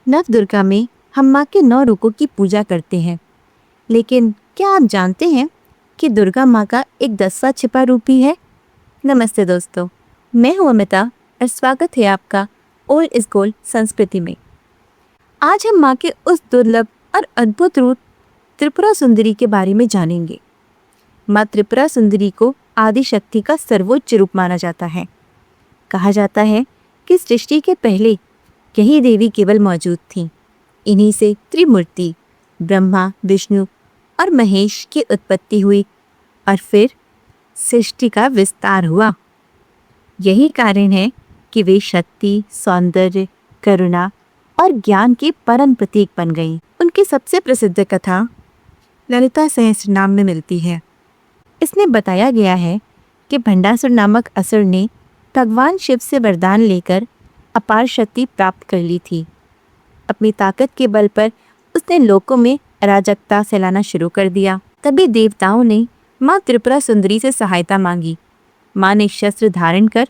नव दुर्गा में हम माँ के 9 रूपों की पूजा करते हैं, लेकिन क्या आप जानते हैं कि दुर्गा माँ का एक 10वां छिपा रूप भी है? नमस्ते दोस्तों, मैं हूँ अमिता और स्वागत है आपका ओल्ड इज गोल्ड संस्कृति में। आज हम माँ के उस दुर्लभ और अद्भुत रूप त्रिपुरा सुंदरी के बारे में जानेंगे। माँ त्रिपुरा सुंदरी को आदि शक्ति का सर्वोच्च रूप माना जाता है। कहा जाता है कि सृष्टि के पहले यही देवी केवल मौजूद थीं। इन्हीं से त्रिमूर्ति ब्रह्मा, विष्णु और महेश की उत्पत्ति हुई और फिर सृष्टि का विस्तार हुआ। यही कारण है कि वे शक्ति, सौंदर्य, करुणा और ज्ञान के परम प्रतीक बन गईं। उनकी सबसे प्रसिद्ध कथा ललिता सहस्त्रनाम में मिलती है। इसमें बताया गया है कि भंडासुर नामक असुर ने भगवान शिव से वरदान लेकर अपार शक्ति प्राप्त कर ली थी। अपनी ताकत के बल पर उसने लोकों में अराजकता फैलाना शुरू कर दिया। तभी देवताओं ने माँ त्रिपुरा सुंदरी से सहायता मांगी। माँ ने शस्त्र धारण कर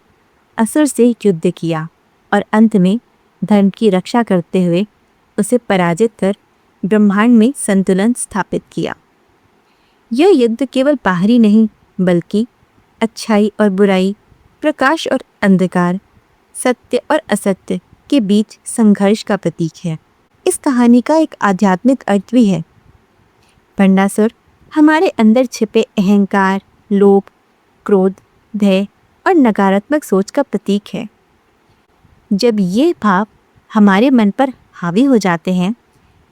असुर से युद्ध किया और अंत में धर्म की रक्षा करते हुए उसे पराजित कर ब्रह्मांड में संतुलन स्थापित किया। यह युद्ध केवल बाहरी नहीं बल्कि अच्छाई और बुराई, प्रकाश और अंधकार, सत्य और असत्य के बीच संघर्ष का प्रतीक है। इस कहानी का एक आध्यात्मिक अर्थ भी है। भंडासुर हमारे अंदर छिपे अहंकार, लोभ, क्रोध, भय और नकारात्मक सोच का प्रतीक है। जब ये भाव हमारे मन पर हावी हो जाते हैं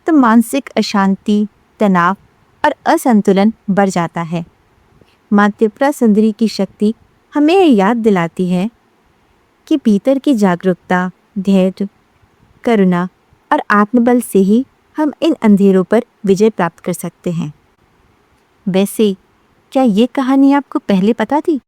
तो मानसिक अशांति, तनाव और असंतुलन बढ़ जाता है। माँ त्रिपुरा सुंदरी की शक्ति हमें याद दिलाती है कि भीतर की जागरूकता, धैर्य, करुणा और आत्मबल से ही हम इन अंधेरों पर विजय प्राप्त कर सकते हैं। वैसे क्या ये कहानी आपको पहले पता थी?